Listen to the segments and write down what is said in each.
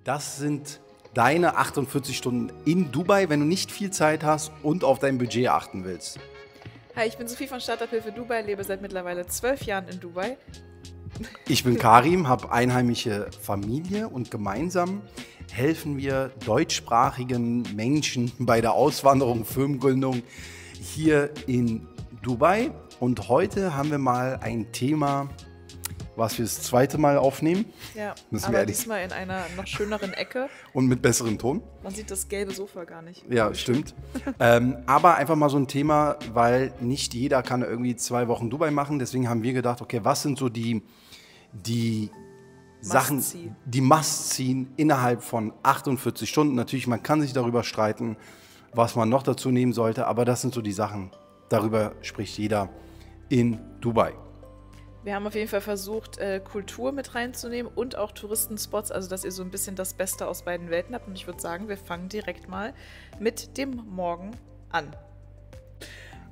Das sind deine 48 Stunden in Dubai, wenn du nicht viel Zeit hast und auf dein Budget achten willst. Hi, ich bin Sophie von Startup-Hilfe Dubai, lebe seit mittlerweile 12 Jahren in Dubai. Ich bin Karim, habe einheimische Familie und gemeinsam helfen wir deutschsprachigen Menschen bei der Auswanderung, Firmengründung hier in Dubai. Und heute haben wir mal ein Thema, was wir das zweite Mal aufnehmen. Ja, Müssen wir aber ehrlich- diesmal in einer noch schöneren Ecke. Und mit besserem Ton. Man sieht das gelbe Sofa gar nicht. Ja, stimmt. Aber einfach mal so ein Thema, weil nicht jeder kann irgendwie 2 Wochen Dubai machen. Deswegen haben wir gedacht, okay, was sind so die Sachen, Must-see. die must ziehen innerhalb von 48 Stunden. Natürlich, man kann sich darüber streiten, was man noch dazu nehmen sollte, aber das sind so die Sachen, darüber spricht jeder in Dubai. Wir haben auf jeden Fall versucht, Kultur mit reinzunehmen und auch Touristenspots, also dass ihr so ein bisschen das Beste aus beiden Welten habt. Und ich würde sagen, wir fangen direkt mal mit dem Morgen an.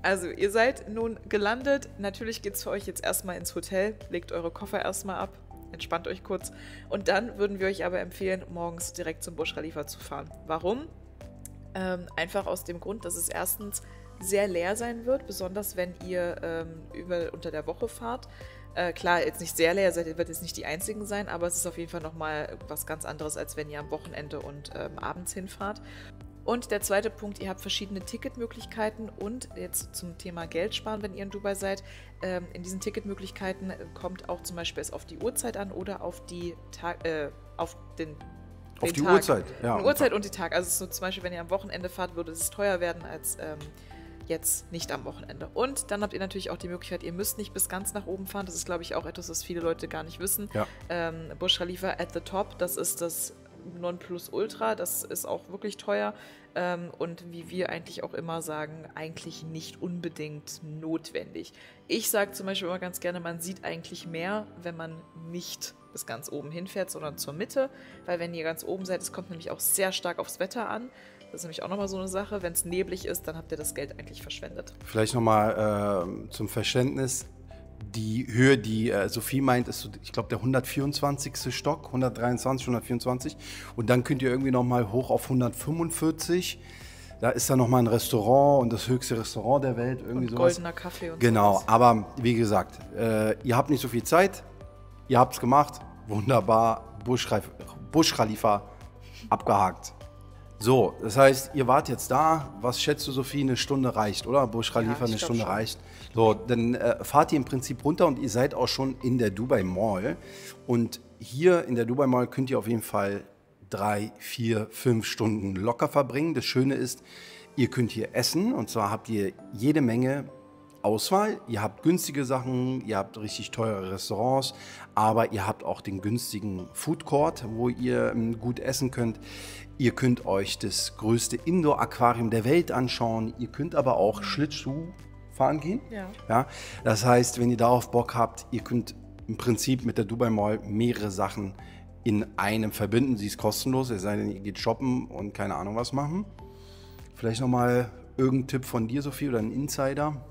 Also, ihr seid nun gelandet. Natürlich geht es für euch jetzt erstmal ins Hotel. Legt eure Koffer erstmal ab, entspannt euch kurz. Und dann würden wir euch aber empfehlen, morgens direkt zum Burj Khalifa zu fahren. Warum? Einfach aus dem Grund, dass es erstens sehr leer sein wird, besonders wenn ihr unter der Woche fahrt. Klar, jetzt nicht sehr leer, ihr werdet jetzt nicht die Einzigen sein, aber es ist auf jeden Fall nochmal was ganz anderes, als wenn ihr am Wochenende und abends hinfahrt. Und der zweite Punkt, ihr habt verschiedene Ticketmöglichkeiten und jetzt zum Thema Geld sparen, wenn ihr in Dubai seid. In diesen Ticketmöglichkeiten kommt auch zum Beispiel es auf die Uhrzeit an oder auf die Uhrzeit, ja. Die Uhrzeit und die Tag. Also es ist so zum Beispiel, wenn ihr am Wochenende fahrt, würde es teuer werden als jetzt nicht am Wochenende. Und dann habt ihr natürlich auch die Möglichkeit, ihr müsst nicht bis ganz nach oben fahren. Das ist, glaube ich, auch etwas, was viele Leute gar nicht wissen. Ja. Burj Khalifa at the top, das ist das Nonplusultra, das ist auch wirklich teuer. Und wie wir eigentlich auch immer sagen, eigentlich nicht unbedingt notwendig. Ich sage zum Beispiel immer ganz gerne, man sieht eigentlich mehr, wenn man nicht bis ganz oben hinfährt, sondern zur Mitte. Weil wenn ihr ganz oben seid, es kommt nämlich auch sehr stark aufs Wetter an. Das ist nämlich auch nochmal so eine Sache. Wenn es neblig ist, dann habt ihr das Geld eigentlich verschwendet. Vielleicht nochmal zum Verständnis. Die Höhe, die Sophie meint, ist, so, ich glaube, der 124. Stock, 123, 124. Und dann könnt ihr irgendwie nochmal hoch auf 145. Da ist dann nochmal ein Restaurant und das höchste Restaurant der Welt. Irgendwie Und sowas. goldener Kaffee und Genau, sowas. aber wie gesagt, ihr habt nicht so viel Zeit. Ihr habt es gemacht. Wunderbar. Burj Khalifa abgehakt. So, das heißt, ihr wart jetzt da. Was schätzt du, Sophie? Eine Stunde reicht, oder? Burj Khalifa, ich eine glaub Stunde schon. reicht. So, dann fahrt ihr im Prinzip runter und ihr seid auch schon in der Dubai Mall. Und hier in der Dubai Mall könnt ihr auf jeden Fall 3, 4, 5 Stunden locker verbringen. Das Schöne ist, ihr könnt hier essen. Und zwar habt ihr jede Menge Auswahl. Ihr habt günstige Sachen, ihr habt richtig teure Restaurants, aber ihr habt auch den günstigen Food Court, wo ihr gut essen könnt. Ihr könnt euch das größte Indoor-Aquarium der Welt anschauen. Ihr könnt aber auch Schlittschuh fahren gehen. Ja. Das heißt, wenn ihr darauf Bock habt, ihr könnt im Prinzip mit der Dubai Mall mehrere Sachen in einem verbinden. Sie ist kostenlos, es sei denn, ihr geht shoppen und keine Ahnung was machen. Vielleicht nochmal irgendein Tipp von dir, Sophie, oder ein Insider?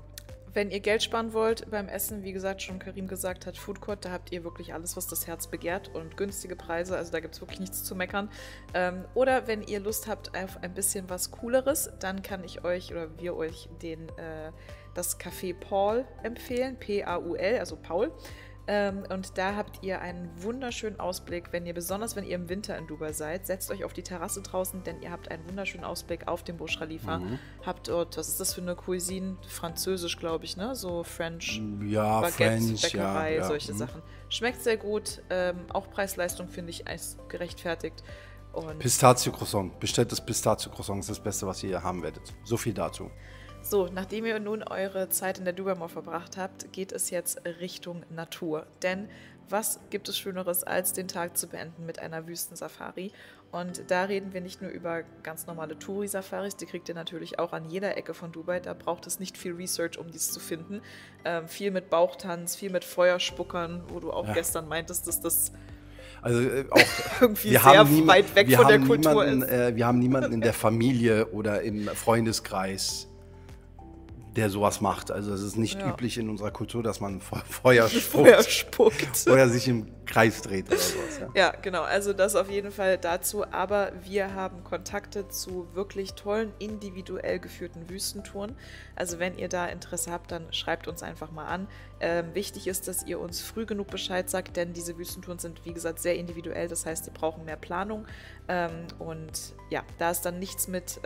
Wenn ihr Geld sparen wollt beim Essen, wie gesagt, schon Karim gesagt hat, Food Court, da habt ihr wirklich alles, was das Herz begehrt und günstige Preise, also da gibt es wirklich nichts zu meckern. Oder wenn ihr Lust habt auf ein bisschen was Cooleres, dann kann ich euch oder wir euch das Café Paul empfehlen, P-A-U-L, also Paul. Und da habt ihr einen wunderschönen Ausblick, besonders wenn ihr im Winter in Dubai seid, setzt euch auf die Terrasse draußen, denn ihr habt einen wunderschönen Ausblick auf den Burj Khalifa. Habt dort, was ist das für eine Cuisine? Französisch, glaube ich, ne? So French, Ja, Baguette, French, Bäckerei, ja. solche Sachen. Schmeckt sehr gut, auch Preis-Leistung finde ich als gerechtfertigt. Und Pistazio-Croissant, bestelltes Pistazio-Croissant ist das Beste, was ihr hier haben werdet. So viel dazu. so, nachdem ihr nun eure Zeit in der Dubai Mall verbracht habt, geht es jetzt Richtung Natur. Denn was gibt es Schöneres, als den Tag zu beenden mit einer Wüstensafari? Und da reden wir nicht nur über ganz normale Touri-Safaris, die kriegt ihr natürlich auch an jeder Ecke von Dubai. Da braucht es nicht viel Research, um dies zu finden. Viel mit Bauchtanz, viel mit Feuerspuckern, wo du auch gestern meintest, dass das Also auch irgendwie wir sehr haben weit weg von der Kultur ist. Wir haben niemanden in der Familie oder im Freundeskreis, der sowas macht. Also es ist nicht üblich in unserer Kultur, dass man Feuer spuckt. Oder sich im Kreis dreht oder sowas. Ja, genau. Also das auf jeden Fall dazu. Aber wir haben Kontakte zu wirklich tollen, individuell geführten Wüstentouren. Also wenn ihr da Interesse habt, dann schreibt uns einfach mal an. Wichtig ist, dass ihr uns früh genug Bescheid sagt, denn diese Wüstentouren sind, wie gesagt, sehr individuell. Das heißt, die brauchen mehr Planung. Und ja, da ist dann nichts mit...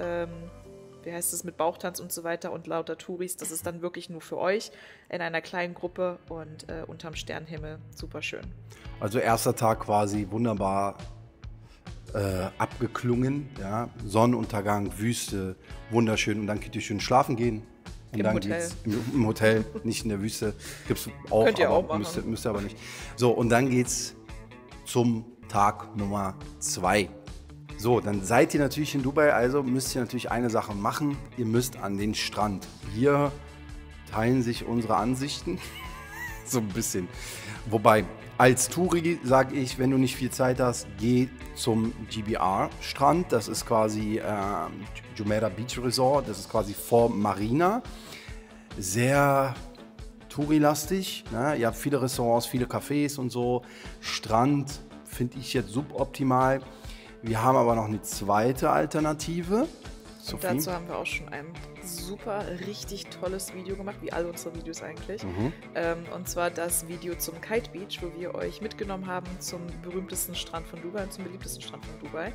wie heißt es, mit Bauchtanz und so weiter und lauter Touris. Das ist dann wirklich nur für euch in einer kleinen Gruppe und unterm Sternenhimmel. Super schön. Also erster Tag quasi wunderbar abgeklungen. Ja? Sonnenuntergang, Wüste, wunderschön. Und dann könnt ihr schön schlafen gehen. Und Im dann Hotel. Geht's im Hotel, nicht in der Wüste. Gibt's auch, Könnt ihr aber auch machen. müsst ihr aber nicht. So, und dann geht's zum Tag Nummer 2. So, dann seid ihr natürlich in Dubai, also müsst ihr natürlich eine Sache machen. Ihr müsst an den Strand. Hier teilen sich unsere Ansichten so ein bisschen. Wobei, als Touri sage ich, wenn du nicht viel Zeit hast, geh zum GBR-Strand. Das ist quasi Jumeirah Beach Resort. Das ist quasi vor Marina. Sehr Touri-lastig. Ne? Ihr habt viele Restaurants, viele Cafés und so. Strand finde ich jetzt suboptimal. Wir haben aber noch eine zweite Alternative. Und dazu haben wir auch schon ein super, richtig tolles Video gemacht, wie all unsere Videos eigentlich. Und zwar das Video zum Kite Beach, wo wir euch mitgenommen haben zum berühmtesten Strand von Dubai und zum beliebtesten Strand von Dubai.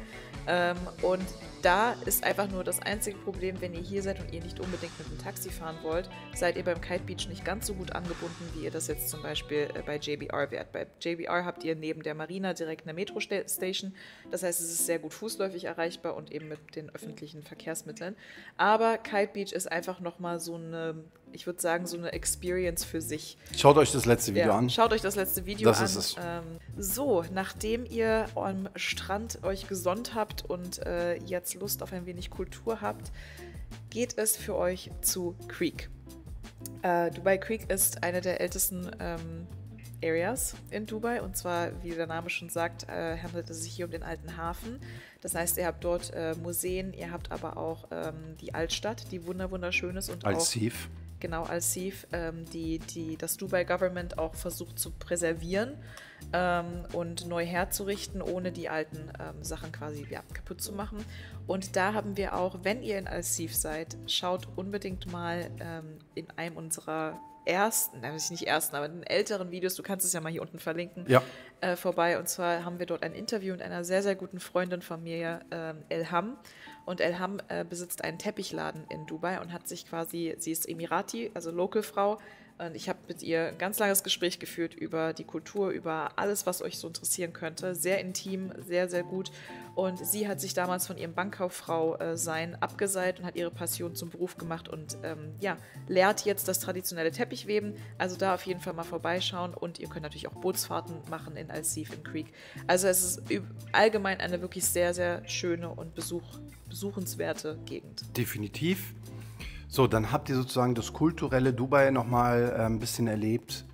Und da ist einfach nur das einzige Problem, wenn ihr hier seid und ihr nicht unbedingt mit dem Taxi fahren wollt, seid ihr beim Kite Beach nicht ganz so gut angebunden, wie ihr das jetzt zum Beispiel bei JBR wärt. Bei JBR habt ihr neben der Marina direkt eine Metro-Station. Das heißt, es ist sehr gut fußläufig erreichbar und eben mit den öffentlichen Verkehrsmitteln. Aber Kite Beach ist einfach nochmal so eine, ich würde sagen, so eine Experience für sich. Schaut euch das letzte Video an. Schaut euch das letzte Video an. Das ist es. So, nachdem ihr am Strand euch gesonnt habt und jetzt Lust auf ein wenig Kultur habt, geht es für euch zu Creek. Dubai Creek ist eine der ältesten Areas in Dubai, und zwar, wie der Name schon sagt, handelt es sich hier um den alten Hafen. Das heißt, ihr habt dort Museen, ihr habt aber auch die Altstadt, die wunderschön ist und Al-Seef. Genau, Al-Seef, die das Dubai Government auch versucht zu präservieren und neu herzurichten, ohne die alten Sachen quasi kaputt zu machen. Und da haben wir auch, wenn ihr in Al-Seef seid, schaut unbedingt mal in einem unserer aber in den älteren Videos, du kannst es ja mal hier unten verlinken, vorbei. Und zwar haben wir dort ein Interview mit einer sehr, sehr guten Freundin von mir, Elham. Und Elham besitzt einen Teppichladen in Dubai und hat sich quasi, sie ist Emirati, also Local-Frau. Und ich habe mit ihr ein ganz langes Gespräch geführt über die Kultur, über alles, was euch so interessieren könnte. Sehr intim, sehr, sehr gut. Und sie hat sich damals von ihrem Bankkauffrau sein abgeseilt und hat ihre Passion zum Beruf gemacht und lehrt jetzt das traditionelle Teppichweben. Also da auf jeden Fall mal vorbeischauen, und ihr könnt natürlich auch Bootsfahrten machen in Al-Seef in Creek. Also es ist allgemein eine wirklich sehr, sehr schöne und besuchenswerte Gegend. Definitiv. So, dann habt ihr sozusagen das kulturelle Dubai nochmal ein bisschen erlebt.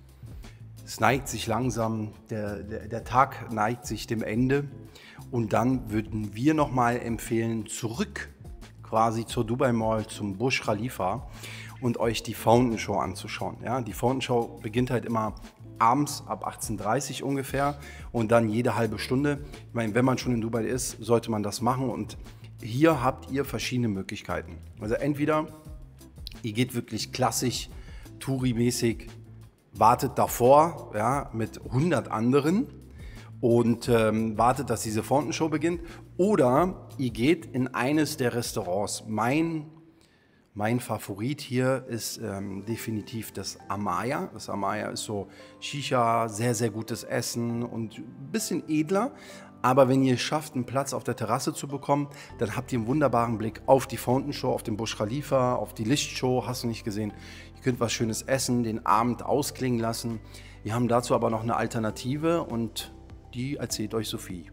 Es neigt sich langsam, der Tag neigt sich dem Ende. Und dann würden wir nochmal empfehlen, zurück quasi zur Dubai Mall, zum Burj Khalifa und euch die Fountain Show anzuschauen. Ja, die Fountain Show beginnt halt immer abends ab 18:30 Uhr ungefähr und dann jede halbe Stunde. Ich meine, wenn man schon in Dubai ist, sollte man das machen, und hier habt ihr verschiedene Möglichkeiten. Also entweder ihr geht wirklich klassisch, Touri-mäßig, wartet davor mit 100 anderen und wartet, dass diese Fountain Show beginnt. Oder ihr geht in eines der Restaurants. Mein Favorit hier ist definitiv das Amaya. Das Amaya ist so Shisha, sehr, sehr gutes Essen und ein bisschen edler. Aber wenn ihr es schafft, einen Platz auf der Terrasse zu bekommen, dann habt ihr einen wunderbaren Blick auf die Fountain Show, auf den Burj Khalifa, auf die Lichtshow, hast du nicht gesehen. Ihr könnt was Schönes essen, den Abend ausklingen lassen. Wir haben dazu aber noch eine Alternative, und die erzählt euch Sophie.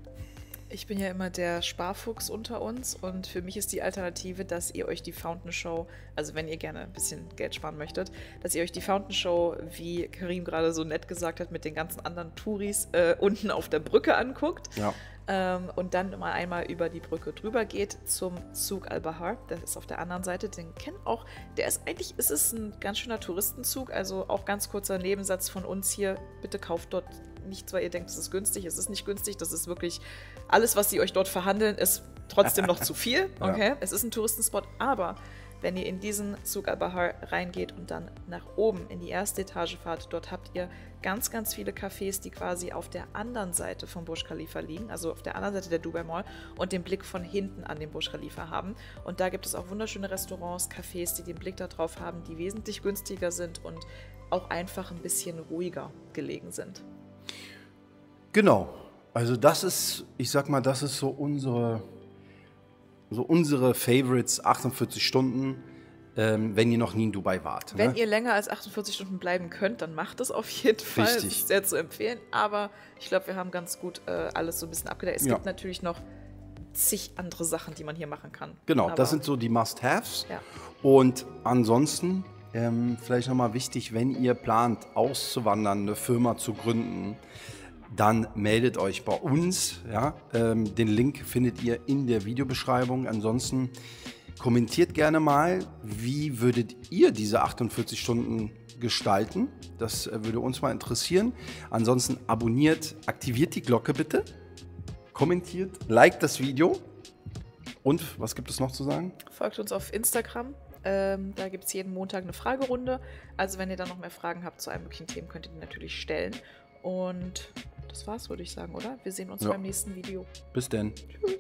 Ich bin ja immer der Sparfuchs unter uns, und für mich ist die Alternative, dass ihr euch die Fountain Show, also wenn ihr gerne ein bisschen Geld sparen möchtet, dass ihr euch die Fountain Show, wie Karim gerade so nett gesagt hat, mit den ganzen anderen Touris unten auf der Brücke anguckt. Ja. Und dann mal einmal über die Brücke drüber geht zum Souk al-Bahar. Das ist auf der anderen Seite. Den kennen auch. Es ist ein ganz schöner Touristenzug. Also auch ganz kurzer Nebensatz von uns hier. Bitte kauft dort nichts, weil ihr denkt, es ist günstig. Es ist nicht günstig. Das ist wirklich alles, was sie euch dort verhandeln, ist trotzdem noch zu viel. Okay, ja. Es ist ein Touristenspot, aber wenn ihr in diesen Souk al-Bahar reingeht und dann nach oben in die erste Etage fahrt, dort habt ihr ganz, ganz viele Cafés, die quasi auf der anderen Seite vom Burj Khalifa liegen, also auf der anderen Seite der Dubai Mall und den Blick von hinten an den Burj Khalifa haben. Und da gibt es auch wunderschöne Restaurants, Cafés, die den Blick darauf haben, die wesentlich günstiger sind und auch einfach ein bisschen ruhiger gelegen sind. Genau. Also das ist, ich sag mal, das ist so unsere Favorites, 48 Stunden, wenn ihr noch nie in Dubai wart. Wenn ihr länger als 48 Stunden bleiben könnt, dann macht es auf jeden Fall. Richtig. Das ist sehr zu empfehlen. Aber ich glaube, wir haben ganz gut alles so ein bisschen abgedeckt. Es gibt natürlich noch zig andere Sachen, die man hier machen kann. Genau, aber das sind so die Must-Haves. Ja. Und ansonsten, vielleicht nochmal wichtig, wenn ihr plant, auszuwandern, eine Firma zu gründen, dann meldet euch bei uns. Ja? Den Link findet ihr in der Videobeschreibung. Ansonsten kommentiert gerne mal, wie würdet ihr diese 48 Stunden gestalten? Das würde uns mal interessieren. Ansonsten abonniert, aktiviert die Glocke bitte, kommentiert, liked das Video. Und was gibt es noch zu sagen? Folgt uns auf Instagram. Da gibt es jeden Montag eine Fragerunde. Also wenn ihr da noch mehr Fragen habt zu allen möglichen Themen, könnt ihr die natürlich stellen. Und das war's, würde ich sagen, oder? Wir sehen uns beim nächsten Video. Bis dann. Tschüss.